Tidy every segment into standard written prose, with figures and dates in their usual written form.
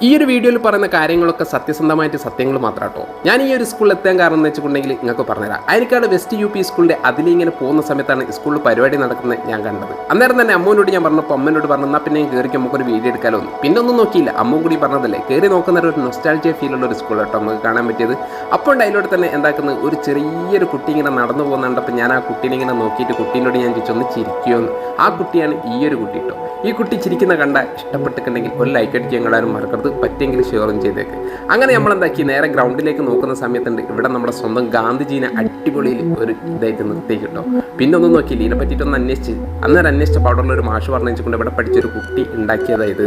ഈ ഒരു വീഡിയോയിൽ പറയുന്ന കാര്യങ്ങളൊക്കെ സത്യസന്ധമായിട്ട് സത്യങ്ങൾ മാത്രം കേട്ടോ. ഞാൻ ഈ ഒരു സ്കൂളിൽ എത്താൻ കാരണം എന്ന് വെച്ചിട്ടുണ്ടെങ്കിൽ നിങ്ങൾക്ക് പറഞ്ഞുതരാം. അയനിക്കാട് വെസ്റ്റ് UP സ്കൂളിൻ്റെ അതിലിങ്ങനെ പോകുന്ന സമയത്താണ് സ്കൂളിൽ പരിപാടി നടക്കുന്നത് ഞാൻ കണ്ടത്. അന്നേരം തന്നെ അമ്മൂനോട് ഞാൻ പറഞ്ഞപ്പോൾ അമ്മനോട് പറഞ്ഞാൽ പിന്നെ കയറി നമുക്കൊരു വീഡിയോ എടുക്കാലോ ഒന്ന്. പിന്നെ ഒന്നും നോക്കിയില്ല, അമ്മ കൂടി പറഞ്ഞതല്ലേ, കയറി നോക്കുന്ന ഒരു നൊസ്റ്റാൾജിയ ഫീലുള്ള ഒരു സ്കൂൾ കേട്ടോ നമുക്ക് കാണാൻ പറ്റിയത്. അപ്പോൾ അതിലൂടെ തന്നെ എന്താക്കുന്നത്, ഒരു ചെറിയൊരു കുട്ടി ഇങ്ങനെ നടന്നു പോകുന്നുണ്ടപ്പോൾ ഞാൻ ആ കുട്ടീനെ ഇങ്ങനെ നോക്കിയിട്ട് കുട്ടീനോട് ഞാൻ ചോദിച്ചൊന്ന് ചിരിക്കുമെന്ന്. ആ കുട്ടിയാണ് ഈ ഒരു കുട്ടി കേട്ടോ. ഈ കുട്ടി ചിരിക്കുന്ന കണ്ട ഇഷ്ടപ്പെട്ടിട്ടുണ്ടെങ്കിൽ ഒരു ലൈക്ക് അടിക്കാൻ കാണാനും മറക്കരുത്, പറ്റിയെങ്കിൽ ഷെയറും ചെയ്തേക്ക്. അങ്ങനെ നമ്മളെന്താക്കി നേരെ ഗ്രൗണ്ടിലേക്ക് നോക്കുന്ന സമയത്തുണ്ട് ഇവിടെ നമ്മുടെ സ്വന്തം ഗാന്ധിജീനെ അടിപൊളിയിൽ ഒരു ഇതായിട്ട് നിർത്തിയേക്ക് കേട്ടോ. പിന്നെ ഒന്നും നോക്കിയില്ല, ഇതിനെ പറ്റിയിട്ടൊന്ന് അന്നേരം അന്വേഷിച്ചപ്പോൾ അവിടെ ഒരു മാഷ് പറഞ്ഞുകൊണ്ട് ഇവിടെ പഠിച്ചൊരു കുട്ടി ഉണ്ടാക്കിയതായത്.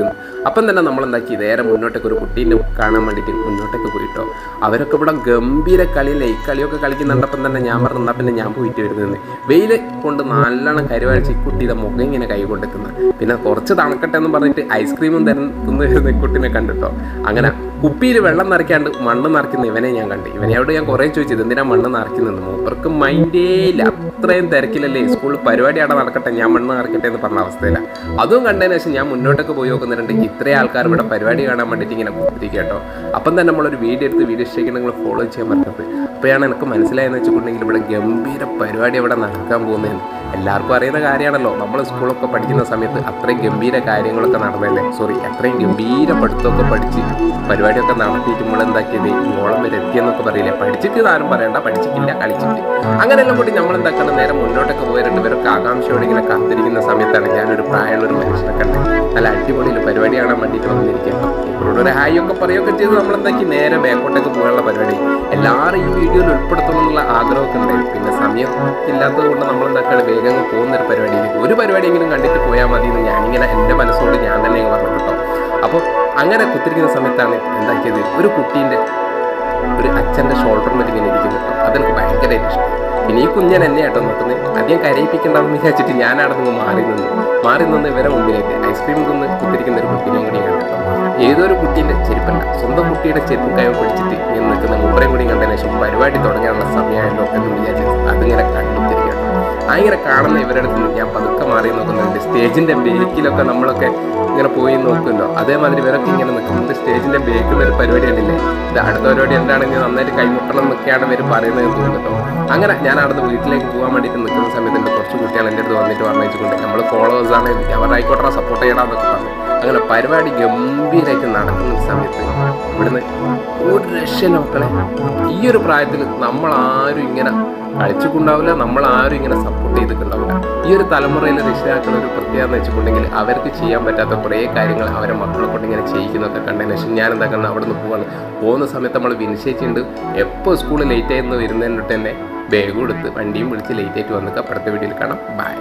അപ്പം തന്നെ നമ്മളെന്താക്കി നേരെ മുന്നോട്ടേക്ക് ഒരു കുട്ടീനെ കാണാൻ വേണ്ടിയിട്ട് മുന്നോട്ടേക്ക് പോയിട്ടോ. അവരൊക്കെ ഇവിടെ ഗംഭീര കളിയല്ലേ, ഈ കളിയൊക്കെ കളിക്കുന്നുണ്ടപ്പം തന്നെ ഞാൻ പറഞ്ഞാൽ പിന്നെ ഞാൻ പോയിട്ട് വരുന്നത് വെയിൽ കൊണ്ട് നല്ലോണം കരുവാഴ്ച ഈ കുട്ടിയുടെ മുഖം ഇങ്ങനെ കൈ കൊണ്ടെത്തുന്നത്. പിന്നെ കുറച്ച് തണുക്കട്ടെ എന്ന് പറഞ്ഞിട്ട് ഐസ്ക്രീമും തിന്നു വരുന്ന കുട്ടീനെ കണ്ടിട്ടോ. അങ്ങനെ കുപ്പിയിൽ വെള്ളം നിറയ്ക്കാണ്ട് മണ്ണ് നിറയ്ക്കുന്ന ഇവനെ ഞാൻ കണ്ടു. ഇവനെയോട് ഞാൻ കുറേ ചോദിച്ചത് എന്തിനാ മണ്ണ് നിറയ്ക്കുന്നത്, മൂപ്പർക്ക് മൈൻഡേ ഇല്ല, അത്രയും തിരക്കിലല്ലേ, സ്കൂളിൽ പരിപാടി അവിടെ നടക്കട്ടെ ഞാൻ മണ്ണ് നിറയ്ക്കട്ടെ എന്ന് പറഞ്ഞ അവസ്ഥയില്ല. അതും കണ്ടതിന് ശേഷം ഞാൻ മുന്നോട്ടൊക്കെ പോയി നോക്കുന്നുണ്ട് ഇത്രയും ആൾക്കാർ ഇവിടെ പരിപാടി കാണാൻ വേണ്ടിയിട്ട് ഇങ്ങനെ കുത്തിരിക്കുക കേട്ടോ. അപ്പം തന്നെ നമ്മളൊരു വീഡിയോ എടുത്ത് വീഡിയോ ഇഷ്ടമാക്കി നിങ്ങൾ ഫോളോ ചെയ്യാൻ പറ്റുന്നത്. അപ്പോഴാണ് എനിക്ക് മനസ്സിലായെന്ന് വെച്ചിട്ടുണ്ടെങ്കിൽ ഇവിടെ ഗംഭീര പരിപാടി അവിടെ നടക്കാൻ പോകുന്നതെന്ന്. എല്ലാവർക്കും അറിയുന്ന കാര്യമാണല്ലോ, നമ്മൾ സ്കൂളൊക്കെ പഠിക്കുന്ന സമയത്ത് അത്രയും ഗംഭീര കാര്യങ്ങളൊക്കെ നടന്നല്ലേ, അത്രയും ഗംഭീര പഠിത്തമൊക്കെ പഠിച്ച് പരിപാടിയൊക്കെ നടത്തിയിട്ട് നമ്മളെന്താക്കിയത് ഓളം വരെ എത്തിയെന്നൊക്കെ പറയില്ലേ. പഠിച്ചിട്ട് ആരും പറയണ്ട, പഠിച്ചിട്ടില്ല കളിച്ചിട്ട്. അങ്ങനെയെല്ലാം കൂടി നമ്മളെന്താക്കണം നേരെ മുന്നോട്ടൊക്കെ പോയിട്ട് ഇവരൊക്കെ ആകാംക്ഷയോടെ ഇങ്ങനെ കാത്തിരിക്കുന്ന സമയത്താണ് ഞാനൊരു പ്രായമുള്ളൊരു മനുഷ്യനൊക്കെ ഉണ്ട് നല്ല അടിപൊളിയിൽ പരിപാടി കാണാൻ വേണ്ടിയിട്ട് വന്നിരിക്കുന്നു. ഇപ്പോഴോട് ഒരു ഹായ് ഒക്കെ പറയുകയൊക്കെ ചെയ്ത് നമ്മളെന്താക്കി നേരെ ബാക്കോട്ടേക്ക് പോകാനുള്ള പരിപാടി. എല്ലാവരും ഈ വീഡിയോയിൽ ഉൾപ്പെടുത്തണമെന്നുള്ള ആഗ്രഹമൊക്കെ ഉണ്ടായി. പിന്നെ സമയം ഇല്ലാത്തത് കൊണ്ട് നമ്മളെന്താക്കാണ് വേഗം പോകുന്നൊരു പരിപാടിയിലേക്ക് ഒരു പരിപാടിയെങ്കിലും കണ്ടിട്ട് പോയാൽ മതി എന്ന് ഞാനിങ്ങനെ എൻ്റെ മനസ്സോട് ഞാൻ തന്നെ പറഞ്ഞു കേട്ടോ. അപ്പോൾ അങ്ങനെ കുത്തിരിക്കുന്ന സമയത്താണ് എന്താക്കിയത് ഒരു കുട്ടീൻ്റെ ഒരു അച്ഛൻ്റെ ഷോൾഡറിൽ ഇങ്ങനെ ഇരിക്കുന്നു കേട്ടോ. അതെനിക്ക് ഭയങ്കരമായിട്ട് ഇഷ്ടമായി. പിന്നെ ഈ കുഞ്ഞൻ എന്നെ ആട്ടോ നോക്കുന്നത്, അധികം കരയിപ്പിക്കണ്ടെന്ന് വിചാരിച്ചിട്ട് ഞാൻ അവിടെ നിന്ന് മാറി നിന്ന് ഇവരെ മുമ്പിലേക്ക് ഐസ്ക്രീം തിന്ന് കുത്തിരിക്കുന്ന ഒരു കുട്ടീനെയും കൂടി കണ്ടിട്ടോ. ഏതൊരു കുട്ടീൻ്റെ ചെരുപ്പല്ല, സ്വന്തം കുട്ടിയുടെ ചെരുപ്പ് കൈവ് പിടിച്ചിട്ട് ഇങ്ങനെ നിൽക്കുന്ന മുമ്പറേയും കൂടി കണ്ടതിന് ശേഷം പരിപാടി തുടങ്ങാനുള്ള സമയമായല്ലോ എന്ന് വിചാരിച്ചിട്ട് അതിങ്ങനെ കണ്ടുത്തിരിക്കണം. അങ്ങനെ കാണുന്ന ഇവരുടെ അടുത്ത് ഞാൻ പതുക്കെ മാറി നോക്കുന്നുണ്ട്. സ്റ്റേജിൻ്റെ ബേക്കിലൊക്കെ നമ്മളൊക്കെ ഇങ്ങനെ പോയി നോക്കുമല്ലോ, അതേമാതിരി ഇവരൊക്കെ ഇങ്ങനെ നിൽക്കുന്നുണ്ട്. സ്റ്റേജിൻ്റെ ബേക്കിൽ ഒരു പരിപാടി ഉണ്ടല്ലേ, ഇത് അടുത്ത പരിപാടി എന്താണെങ്കിൽ നന്നായിട്ട് കൈമുട്ടണം എന്നൊക്കെയാണ് ഇവർ പറയുന്നത് തോന്നുന്നുണ്ടോ. അങ്ങനെ ഞാൻ അവിടുന്ന് വീട്ടിലേക്ക് പോകാൻ വേണ്ടിയിട്ട് നിൽക്കുന്ന സമയത്ത് കുറച്ച് കുട്ടികൾ എൻ്റെ അടുത്ത് വന്നിട്ട് പറഞ്ഞിട്ടുണ്ട് നമ്മൾ ഫോളോവേഴ്സാണ്, അവരായിക്കോട്ടെ സപ്പോർട്ട് ചെയ്യണമെന്നൊക്കെ പറഞ്ഞു. അങ്ങനെ പരിപാടി ഗംഭീരമായിട്ട് നടക്കുന്ന സമയത്ത് ഇവിടുന്ന് ഒരു രക്ഷയില്ല മക്കളെ. ഈ ഒരു പ്രായത്തിൽ നമ്മളാരും ഇങ്ങനെ കളിച്ചിട്ടുണ്ടാവില്ല, നമ്മളാരും ഇങ്ങനെ സപ്പോർട്ട് ചെയ്തിട്ടുണ്ടാവില്ല. ഈ ഒരു തലമുറയിലെ രക്ഷിതാക്കൾ ഒരു പ്രത്യേകത എന്ന് വെച്ചിട്ടുണ്ടെങ്കിൽ അവർക്ക് ചെയ്യാൻ പറ്റാത്ത കുറേ കാര്യങ്ങൾ അവരെ മക്കളെ കൊണ്ട് ഇങ്ങനെ ചെയ്യിക്കുന്നതൊക്കെ കണ്ടതിന് ശേഷം ഞാൻ എന്താക്കണം അവിടെ നിന്ന് പോകുന്ന സമയത്ത് നമ്മൾ വിനിശ്ചയിച്ചിട്ടുണ്ട് എപ്പോൾ സ്കൂളിൽ ലേറ്റ് ആയിരുന്നു വരുന്നതിനോട്ട് തന്നെ ബാഗ് കൊടുത്ത് വണ്ടിയും വിളിച്ച് ലേറ്റ് ആയിട്ട് വന്നിട്ട് അടുത്ത വീഡിയോയിൽ കാണാം. ബൈ.